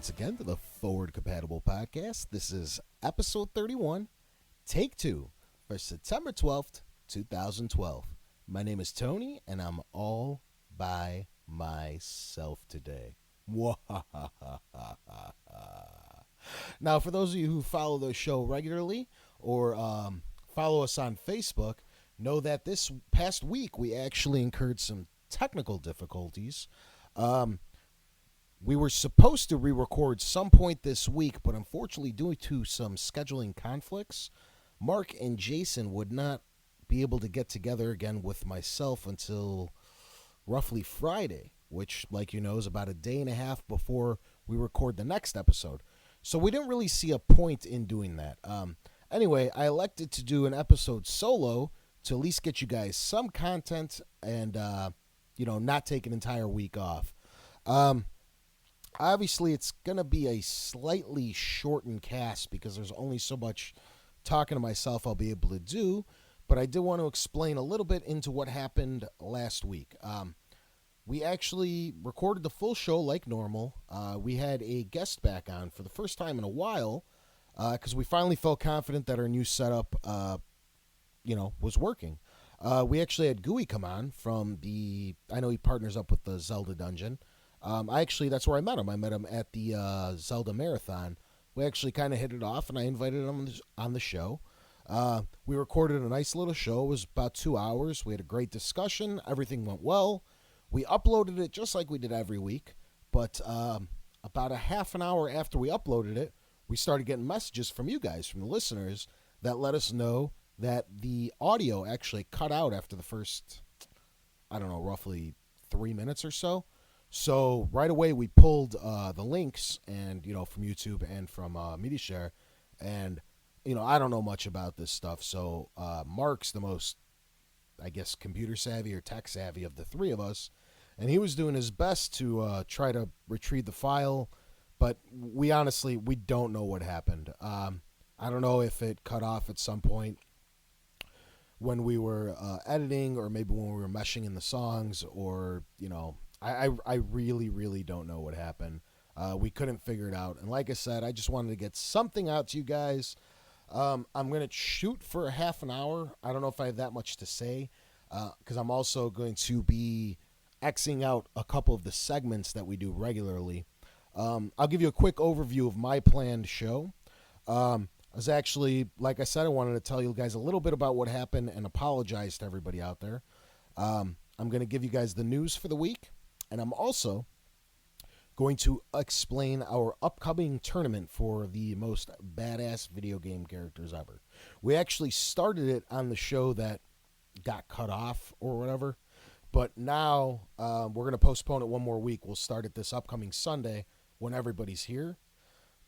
once again to the Forward Compatible Podcast. This is episode 31, take 2, for September 12th, 2012. My name is Tony, and I'm all by myself today. Now, for those of you who follow the show regularly or follow us on Facebook, know that this past week we actually incurred some technical difficulties. We were supposed to re-record some point this week, but unfortunately, due to some scheduling conflicts, Mark and Jason would not be able to get together again with myself until roughly Friday, which, like you know, is about a day and a half before we record the next episode. So we didn't really see a point in doing that. Anyway, I elected to do an episode solo to at least get you guys some content and, not take an entire week off. Obviously, it's going to be a slightly shortened cast because there's only so much talking to myself I'll be able to do, but I did want to explain a little bit into what happened last week. We actually recorded the full show like normal. We had a guest back on for the first time in a while because we finally felt confident that our new setup, was working. We actually had Gooey come on from I know he partners up with the Zelda Dungeon. That's where I met him. I met him at the Zelda Marathon. We actually kind of hit it off, and I invited him on the show. We recorded a nice little show. It was about 2 hours. We had a great discussion. Everything went well. We uploaded it just like we did every week, but about a half an hour after we uploaded it, we started getting messages from you guys, from the listeners, that let us know that the audio actually cut out after the first, roughly 3 minutes or so. So right away we pulled the links and from YouTube and from MediaShare, and I don't know much about this stuff. So Mark's the most, I guess, computer savvy or tech savvy of the three of us, and he was doing his best to try to retrieve the file, but we don't know what happened. I don't know if it cut off at some point when we were editing, or maybe when we were meshing in the songs, or I really, really don't know what happened. We couldn't figure it out. And like I said, I just wanted to get something out to you guys. I'm going to shoot for a half an hour. I don't know if I have that much to say because I'm also going to be Xing out a couple of the segments that we do regularly. I'll give you a quick overview of my planned show. I was actually, like I said, I wanted to tell you guys a little bit about what happened and apologize to everybody out there. I'm going to give you guys the news for the week. And I'm also going to explain our upcoming tournament for the most badass video game characters ever. We actually started it on the show that got cut off or whatever, but now we're going to postpone it one more week. We'll start it this upcoming Sunday when everybody's here.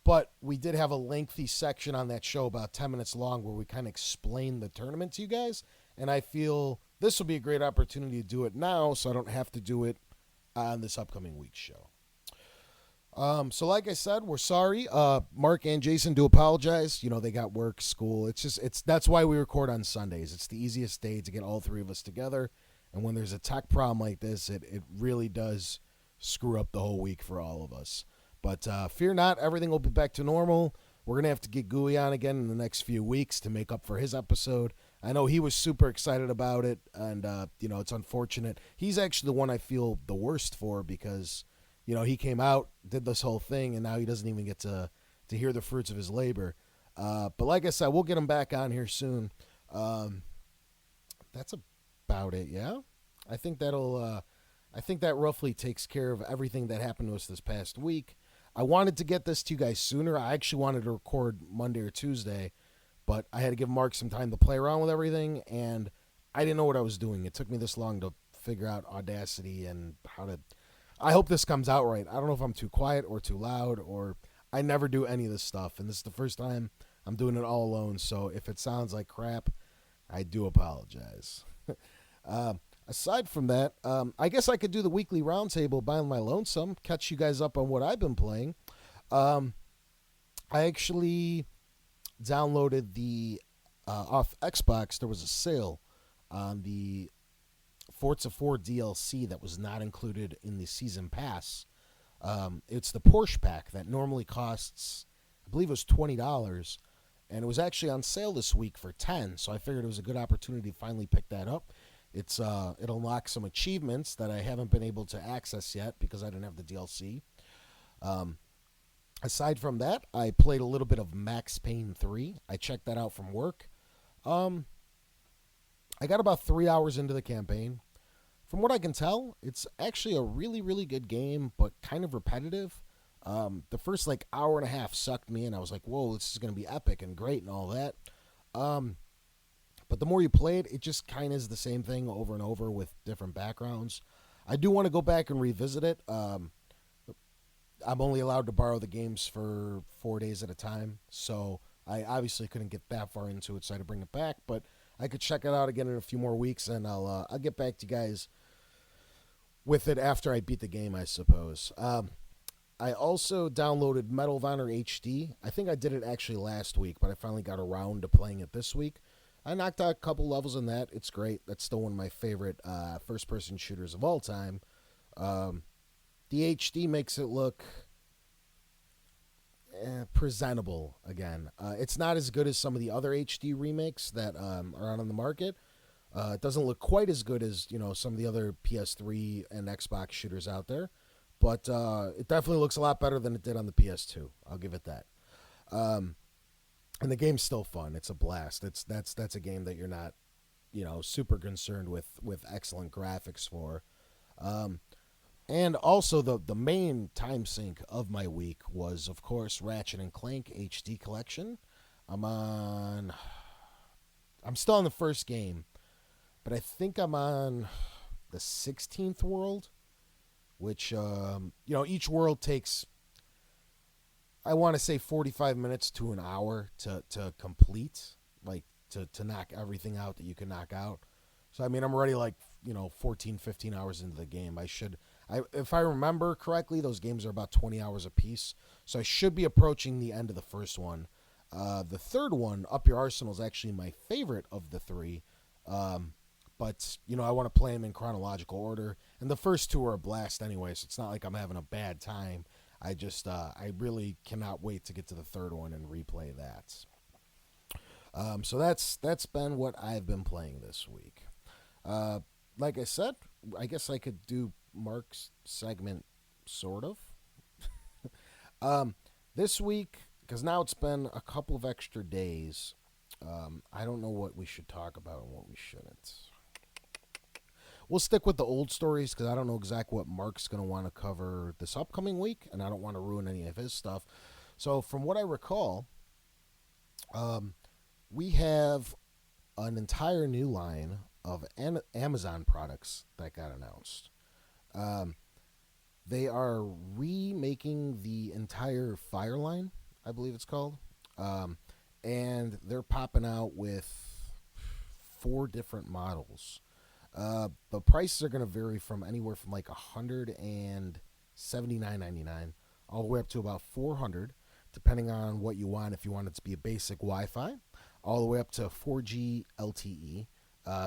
But we did have a lengthy section on that show, about 10 minutes long, where we kind of explained the tournament to you guys, and I feel this will be a great opportunity to do it now so I don't have to do it on this upcoming week's show. So like I said, we're sorry. Mark and Jason do apologize. They got work, school. That's why we record on Sundays. It's the easiest day to get all three of us together. And when there's a tech problem like this, it really does screw up the whole week for all of us. But fear not, everything will be back to normal. We're going to have to get Gooey on again in the next few weeks to make up for his episode. I know he was super excited about it, and, it's unfortunate. He's actually the one I feel the worst for because, he came out, did this whole thing, and now he doesn't even get to hear the fruits of his labor. But like I said, we'll get him back on here soon. That's about it, yeah? I think that roughly takes care of everything that happened to us this past week. I wanted to get this to you guys sooner. I actually wanted to record Monday or Tuesday, but I had to give Mark some time to play around with everything, and I didn't know what I was doing. It took me this long to figure out Audacity and how to... I hope this comes out right. I don't know if I'm too quiet or too loud, or I never do any of this stuff, and this is the first time I'm doing it all alone, so if it sounds like crap, I do apologize. Aside from that, I guess I could do the weekly roundtable by my lonesome, catch you guys up on what I've been playing. I actually downloaded the off Xbox. There was a sale on the Forza 4 DLC that was not included in the season pass. It's the Porsche pack that normally costs, I believe it was $20, and it was actually on sale this week for 10. So I figured it was a good opportunity to finally pick that up. It unlocks some achievements that I haven't been able to access yet because I didn't have the DLC. Um, Aside from that, I played a little bit of Max Payne 3. I checked that out from work. Um, I got about 3 hours into the campaign. From what I can tell, it's actually a really, really good game, but kind of repetitive. The first like hour and a half sucked me in. I was like, "Whoa, this is going to be epic and great and all that." Um, but the more you play it, it just kind of is the same thing over and over with different backgrounds. I do want to go back and revisit it. I'm only allowed to borrow the games for 4 days at a time, so I obviously couldn't get that far into it, so I had to bring it back. But I could check it out again in a few more weeks, and I'll get back to you guys with it after I beat the game, I suppose. I also downloaded Medal of Honor HD. I think I did it actually last week, but I finally got around to playing it this week. I knocked out a couple levels in that. It's great. That's still one of my favorite first-person shooters of all time. Um, the HD makes it look presentable again. It's not as good as some of the other HD remakes that are out on the market. It doesn't look quite as good as some of the other PS3 and Xbox shooters out there, but it definitely looks a lot better than it did on the PS2. I'll give it that. Um, and the game's still fun. It's a blast. That's a game that you're not super concerned with excellent graphics for. Um, and also the main time sink of my week was of course Ratchet and Clank HD collection. I'm on. I'm still on the first game, but I think I'm on the 16th world, which each world takes, I want to say, 45 minutes to an hour to complete, like to knock everything out that you can knock out. So I mean, I'm already like 14, 15 hours into the game. If I remember correctly, those games are about 20 hours apiece. So I should be approaching the end of the first one. The third one, Up Your Arsenal, is actually my favorite of the three. But I want to play them in chronological order, and the first two are a blast anyway. So it's not like I'm having a bad time. I really cannot wait to get to the third one and replay that. So that's been what I've been playing this week. Uh, like I said, I guess I could do Mark's segment, sort of. Um, this week, because now it's been a couple of extra days. I don't know what we should talk about and what we shouldn't. We'll stick with the old stories because I don't know exactly what Mark's going to want to cover this upcoming week, and I don't want to ruin any of his stuff. So, from what I recall, um, we have an entire new line of Amazon products that got announced. Um, they are remaking the entire Fire line, I believe it's called, um, and they're popping out with four different models. The prices are going to vary from anywhere from like $179.99 all the way up to about 400, depending on what you want. If you want it to be a basic Wi-Fi, all the way up to 4G LTE.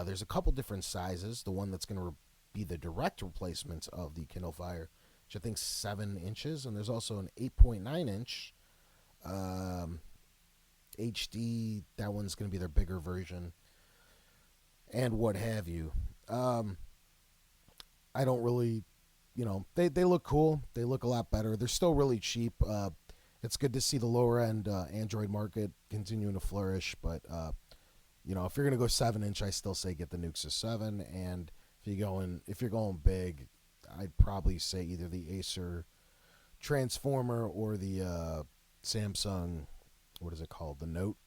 There's a couple different sizes. The one that's going to be the direct replacement of the Kindle Fire, which I think 7 inches, and there's also an 8.9 inch um, HD. That one's going to be their bigger version, and what have you. Um, I don't really, they look cool. They look a lot better. They're still really cheap. It's good to see the lower end Android market continuing to flourish. But if you're gonna go 7 inch, I still say get the Nexus 7. And if you're going big, I'd probably say either the Acer Transformer or the Samsung. What is it called? The Note,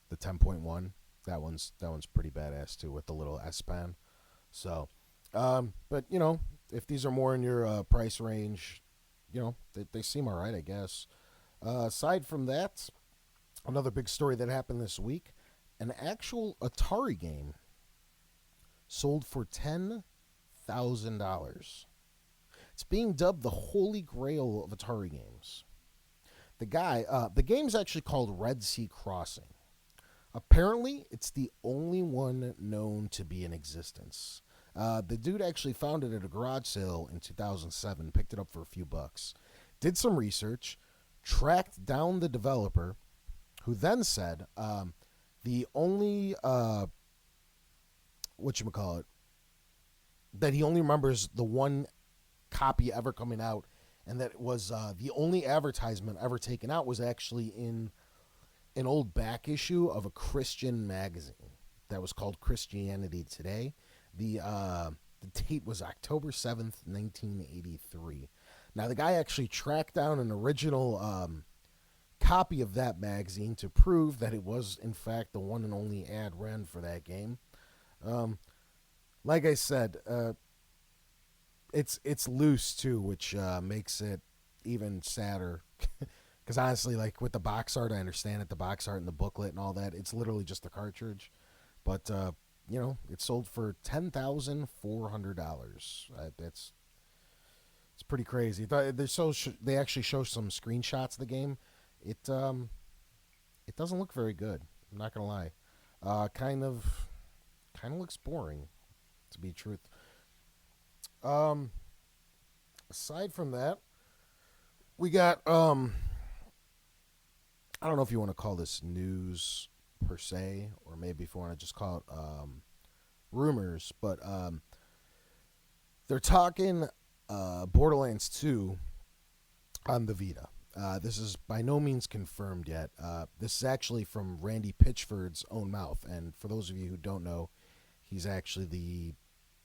the 10.1. That one's pretty badass too with the little S Pen. So, but if these are more in your price range, they seem all right, I guess. Aside from that, another big story that happened this week: an actual Atari game sold for $10,000. It's being dubbed the Holy Grail of Atari games. The game's actually called Red Sea Crossing. Apparently, it's the only one known to be in existence. The dude actually found it at a garage sale in 2007, picked it up for a few bucks, did some research, tracked down the developer, who then said the only whatchamacallit, that he only remembers the one copy ever coming out, and that it was the only advertisement ever taken out was actually in an old back issue of a Christian magazine that was called Christianity Today. The date was October 7th, 1983. Now the guy actually tracked down an original copy of that magazine to prove that it was in fact the one and only ad ran for that game. Um, like I said, it's loose too, which makes it even sadder. Because honestly, like with the box art, I understand it. The box art and the booklet and all that, it's literally just a cartridge. But it sold for $10,400. That's it's pretty crazy. They actually show some screenshots of the game. It doesn't look very good. I'm not gonna lie. Kind of looks boring, to be truth. Um, Aside from that, we got I don't know if you want to call this news per se, or maybe if you want to just call it rumors, but they're talking Borderlands 2 on the Vita. This is by no means confirmed yet. This is actually from Randy Pitchford's own mouth, and for those of you who don't know, he's actually the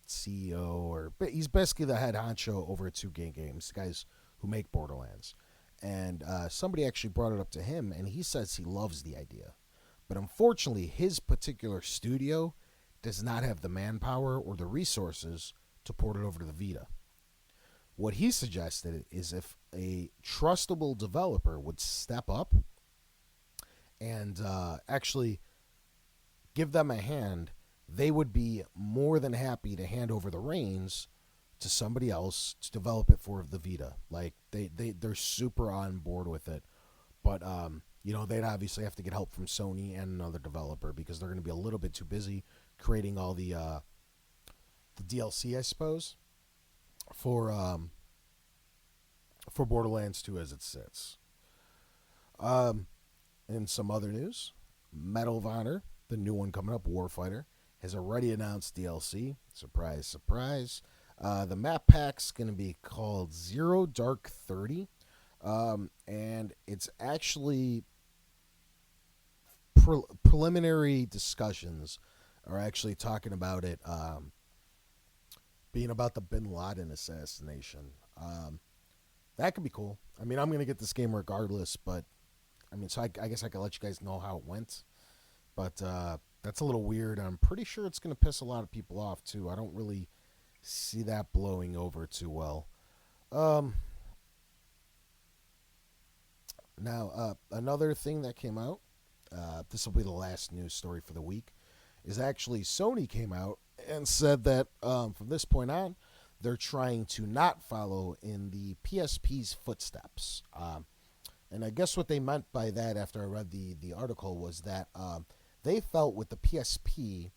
CEO, or he's basically the head honcho over at 2K Games, the guys who make Borderlands. And somebody actually brought it up to him, and he says he loves the idea. But unfortunately, his particular studio does not have the manpower or the resources to port it over to the Vita. What he suggested is if a trustable developer would step up and actually give them a hand, they would be more than happy to hand over the reins to somebody else to develop it for the Vita. Like they're super on board with it, but they'd obviously have to get help from Sony and another developer because they're going to be a little bit too busy creating all the DLC, I suppose, for Borderlands 2 as it sits. In some other news, Medal of Honor, the new one coming up, Warfighter, has already announced DLC. Surprise, surprise. The map pack's going to be called Zero Dark 30, and it's actually preliminary discussions are actually talking about it being about the Bin Laden assassination. That could be cool. I mean, I'm going to get this game regardless, but so I guess I could let you guys know how it went. But that's a little weird. I'm pretty sure it's going to piss a lot of people off, too. I don't really see that blowing over too well. Now, another thing that came out, this will be the last news story for the week, is actually Sony came out and said that from this point on, they're trying to not follow in the PSP's footsteps. And I guess what they meant by that after I read the article was that they felt with the PSP,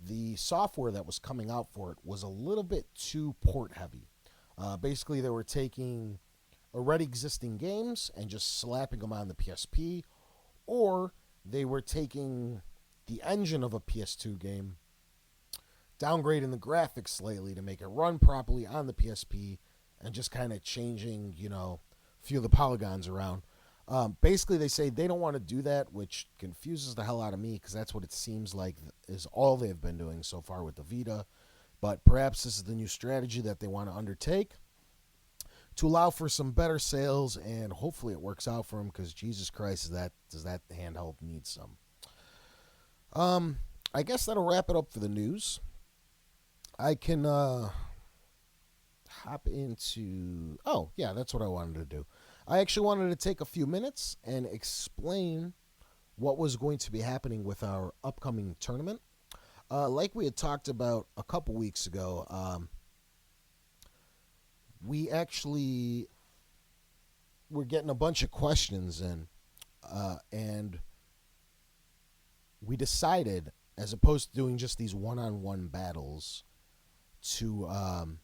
the software that was coming out for it was a little bit too port heavy. Basically, they were taking already existing games and just slapping them on the PSP, or they were taking the engine of a PS2 game, downgrading the graphics slightly to make it run properly on the PSP, and just kind of changing, a few of the polygons around. Basically, they say they don't want to do that, which confuses the hell out of me because that's what it seems like is all they've been doing so far with the Vita. But perhaps this is the new strategy that they want to undertake to allow for some better sales, and hopefully it works out for them because Jesus Christ, does that handheld need some? I guess that'll wrap it up for the news. I can hop into... Oh, yeah, that's what I wanted to do. I actually wanted to take a few minutes and explain what was going to be happening with our upcoming tournament. Like we had talked about a couple weeks ago, we actually were getting a bunch of questions in, and we decided, as opposed to doing just these one-on-one battles, to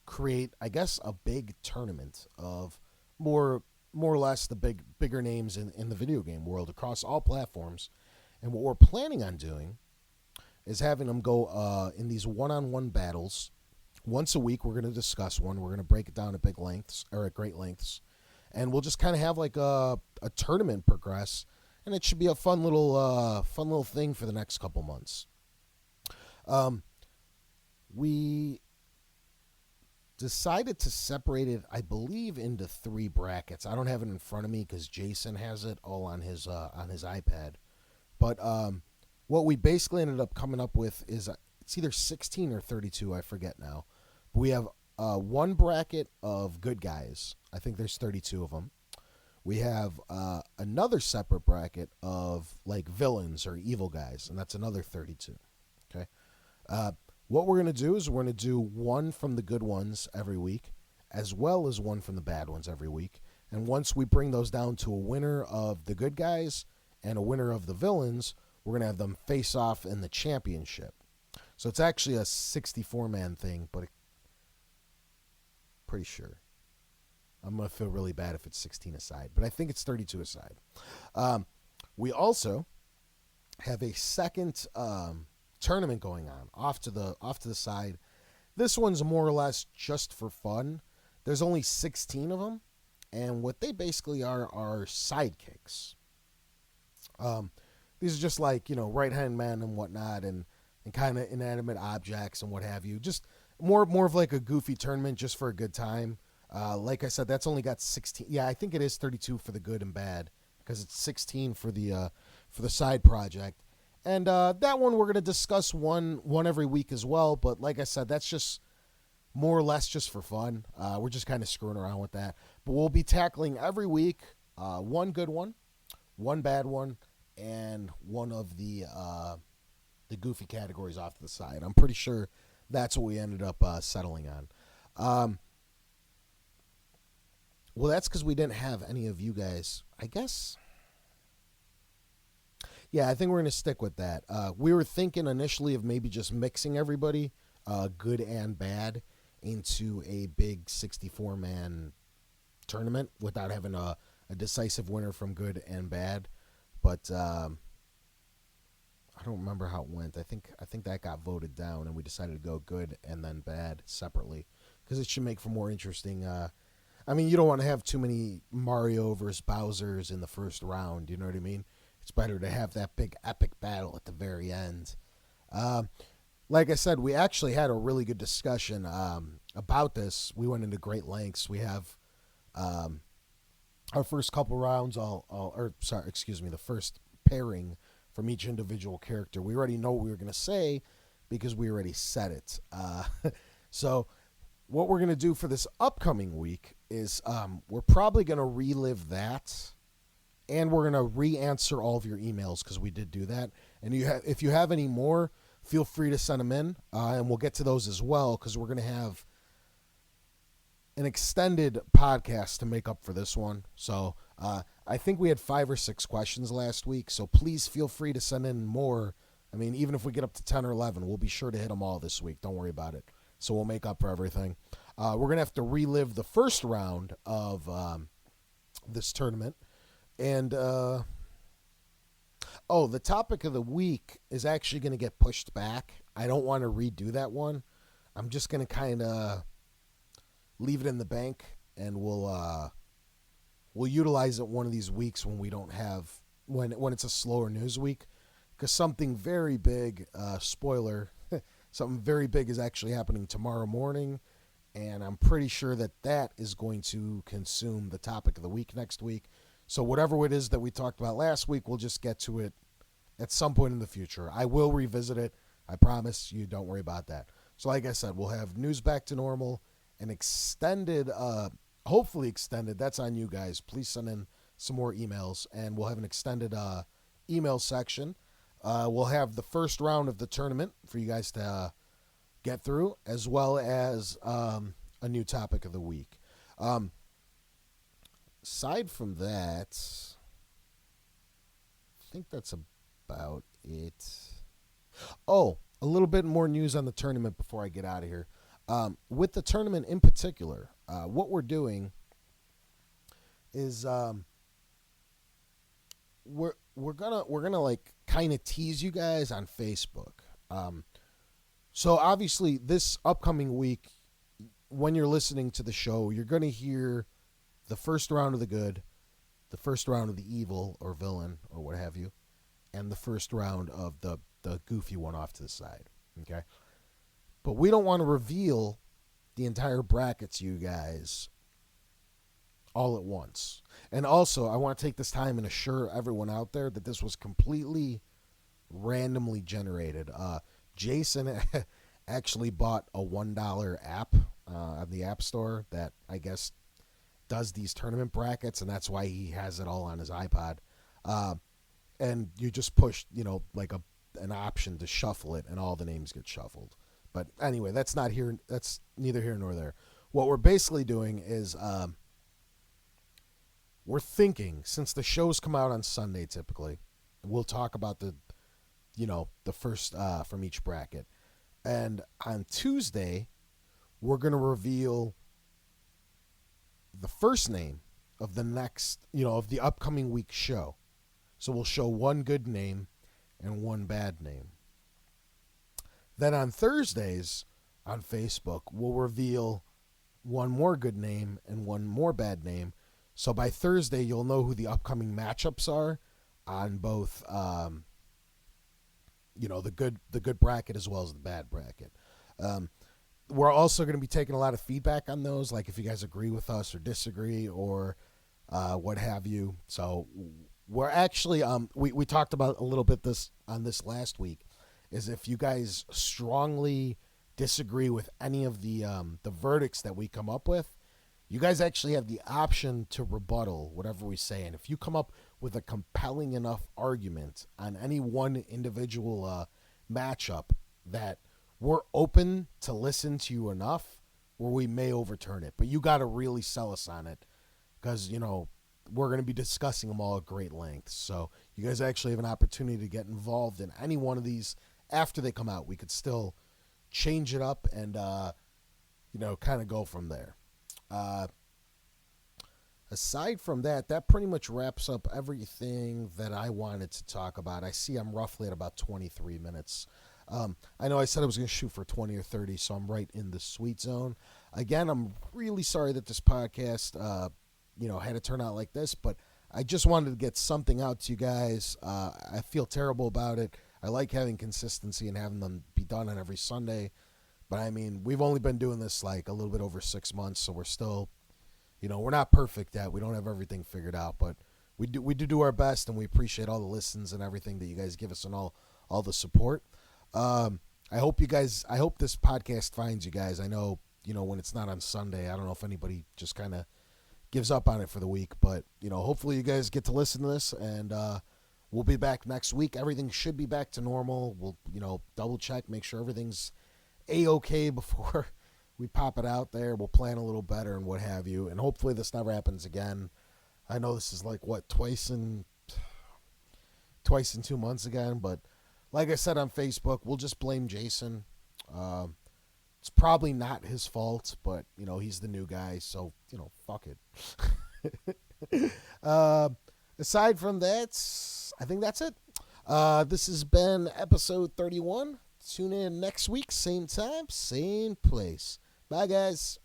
create, I guess, a big tournament of more or less the bigger names in the video game world across all platforms. And what we're planning on doing is having them go in these one-on-one battles once a week. We're going to discuss one. We're going to break it down at big lengths or at great lengths, and we'll just kind of have like a tournament progress, and it should be a fun little thing for the next couple months. We decided to separate it, I believe, into three brackets. I don't have it in front of me because Jason has it all on his iPad. But what we basically ended up coming up with is it's either 16 or 32. I forget now. But we have one bracket of good guys. I think there's 32 of them. We have another separate bracket of like villains or evil guys, and that's another 32. Okay. What we're going to do is we're going to do one from the good ones every week, as well as one from the bad ones every week. And once we bring those down to a winner of the good guys and a winner of the villains, we're going to have them face off in the championship. So it's actually a 64-man thing, but pretty sure. I'm going to feel really bad if it's 16 aside, but I think it's 32 aside. We also have a second tournament going on off to the side. This one's more or less just for fun. There's only 16 of them, and what they basically are sidekicks. These are just like, right hand man and whatnot, and kind of inanimate objects and what have you. Just more of like a goofy tournament just for a good time. Like I said, that's only got 16. Yeah, I think it is 32 for the good and bad because it's 16 for the side project. And that one we're going to discuss one every week as well. But like I said, that's just more or less just for fun. We're just kind of screwing around with that. But we'll be tackling every week one good one bad one, and one of the goofy categories off to the side. I'm pretty sure that's what we ended up settling on. Well, that's because we didn't have any of you guys, I guess. Yeah, I think we're going to stick with that. We were thinking initially of maybe just mixing everybody, good and bad, into a big 64-man tournament without having a decisive winner from good and bad. But I don't remember how it went. I think that got voted down, and we decided to go good and then bad separately because it should make for more interesting. You don't want to have too many Mario versus Bowsers in the first round. You know what I mean? It's better to have that big epic battle at the very end. Like I said, we actually had a really good discussion about this. We went into great lengths. We have our first couple rounds, the first pairing from each individual character. We already know what we were going to say because we already said it. So what we're going to do for this upcoming week is we're probably going to relive that. And we're going to re-answer all of your emails because we did do that. And if you have any more, feel free to send them in. And we'll get to those as well because we're going to have an extended podcast to make up for this one. So I think we had 5 or 6 questions last week. So please feel free to send in more. Even if we get up to 10 or 11, we'll be sure to hit them all this week. Don't worry about it. So we'll make up for everything. We're going to have to relive the first round of this tournament. And, the topic of the week is actually going to get pushed back. I don't want to redo that one. I'm just going to kind of leave it in the bank, and we'll utilize it one of these weeks when we don't have, when it's a slower news week, because something very big, spoiler, something very big is actually happening tomorrow morning, and I'm pretty sure that is going to consume the topic of the week next week. So whatever it is that we talked about last week, we'll just get to it at some point in the future. I will revisit it. I promise you, don't worry about that. So like I said, we'll have news back to normal, and extended, hopefully extended. That's on you guys. Please send in some more emails, and we'll have an extended email section. We'll have the first round of the tournament for you guys to get through, as well as a new topic of the week. Aside from that, I think that's about it. Oh, a little bit more news on the tournament before I get out of here. With the tournament in particular, what we're doing is we're gonna like kind of tease you guys on Facebook. So obviously this upcoming week, when you're listening to the show, you're gonna hear the first round of the good, the first round of the evil or villain or what have you, and the first round of the goofy one off to the side. Okay, but we don't want to reveal the entire bracket to you guys all at once. And also, I want to take this time and assure everyone out there that this was completely randomly generated. Jason actually bought a $1 app on the App Store that I guess does these tournament brackets, and that's why he has it all on his iPod. And you just push, like an option to shuffle it, and all the names get shuffled. But anyway, that's neither here nor there. What we're basically doing is we're thinking, since the shows come out on Sunday typically, we'll talk about the first from each bracket. And on Tuesday, we're going to reveal the first name of the next, of the upcoming week's show. So we'll show one good name and one bad name. Then on Thursdays on Facebook, we'll reveal one more good name and one more bad name. So by Thursday, you'll know who the upcoming matchups are on both, the good bracket as well as the bad bracket. We're also going to be taking a lot of feedback on those, like if you guys agree with us or disagree or what have you. So we're actually we talked about a little bit this last week, is if you guys strongly disagree with any of the verdicts that we come up with, you guys actually have the option to rebuttal whatever we say. And if you come up with a compelling enough argument on any one individual matchup that we're open to listen to you enough where we may overturn it. But you got to really sell us on it because, we're going to be discussing them all at great length. So you guys actually have an opportunity to get involved in any one of these after they come out. We could still change it up and, kind of go from there. Aside from that, that pretty much wraps up everything that I wanted to talk about. I see I'm roughly at about 23 minutes. I know I said I was going to shoot for 20 or 30, so I'm right in the sweet zone. Again, I'm really sorry that this podcast, had to turn out like this, but I just wanted to get something out to you guys. I feel terrible about it. I like having consistency and having them be done on every Sunday. But, I mean, we've only been doing this like a little bit over 6 months, so we're still, we're not perfect yet. We don't have everything figured out, but we do our best, and we appreciate all the listens and everything that you guys give us and all the support. I hope this podcast finds you guys. I know, when it's not on Sunday, I don't know if anybody just kind of gives up on it for the week, but, hopefully you guys get to listen to this, and we'll be back next week. Everything should be back to normal. We'll, double check, make sure everything's A-okay before we pop it out there. We'll plan a little better and what have you, and hopefully this never happens again. I know this is like, twice in 2 months again, but like I said on Facebook, we'll just blame Jason. It's probably not his fault, but, he's the new guy, so, fuck it. Aside from that, I think that's it. This has been episode 31. Tune in next week, same time, same place. Bye, guys.